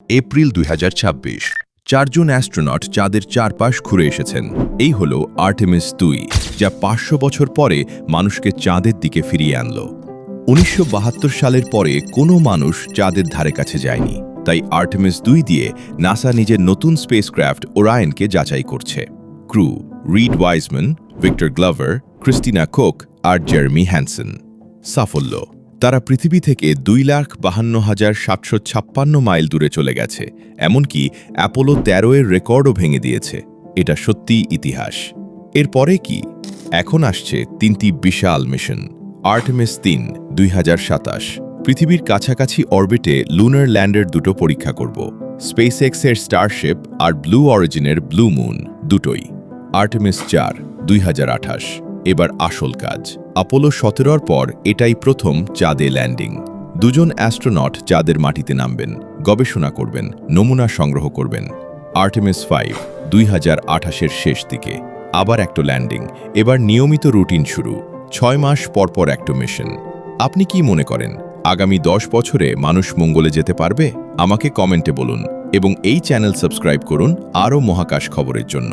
April 2026 চারজন astronaut চাঁদের চারপাশ ঘুরে এসেছেন। এই হল আর্টেমিস 2, যা 500 বছর পরে মানুষকে চাঁদের দিকে ফিরিয়ে আনল। 1972 সালের পরে কোনো মানুষ চাঁদের ধারে কাছে যায়নি, তাই আর্টেমিস 2 দিয়ে নাসা নিজের নতুন স্পেসক্রাফট ওরায়নকে যাচাই করছে। Crew Reid Wiseman, Victor Glover, Christina Koch আর জেরেমি হ্যানসন। সাফল্য: তারা পৃথিবী থেকে 2,52,756 মাইল দূরে চলে গেছে, এমনকি অ্যাপোলো 13 এর রেকর্ডও ভেঙে দিয়েছে। এটা সত্যিই ইতিহাস। এরপরে কি? এখন আসছে 3টি বিশাল মিশন। আর্টেমিস 3 2027 পৃথিবীর কাছাকাছি অরবিটে লুনার ল্যান্ডার দুটো পরীক্ষা করব। স্পেসএক্স এর স্টারশিপ আর ব্লু অরিজিনের ব্লু মুন দুটোই। আর্টেমিস 4 2028 এবার আসল কাজ। অ্যাপোলো 17 পর এটাই প্রথম চাঁদে ল্যান্ডিং। দুজন অ্যাস্ট্রোনট চাঁদের মাটিতে নামবেন, গবেষণা করবেন, নমুনা সংগ্রহ করবেন। আর্টেমিস 5 2028 শেষ দিকে আবার একটা ল্যান্ডিং, এবার নিয়মিত রুটিন শুরু। 6 মাস পরপর একটা মিশন। আপনি কি মনে করেন আগামী 10 বছরে মানুষ মঙ্গলে যেতে পারবে? আমাকে কমেন্টে বলুন এবং এই চ্যানেল সাবস্ক্রাইব করুন আরও মহাকাশ খবরের জন্য।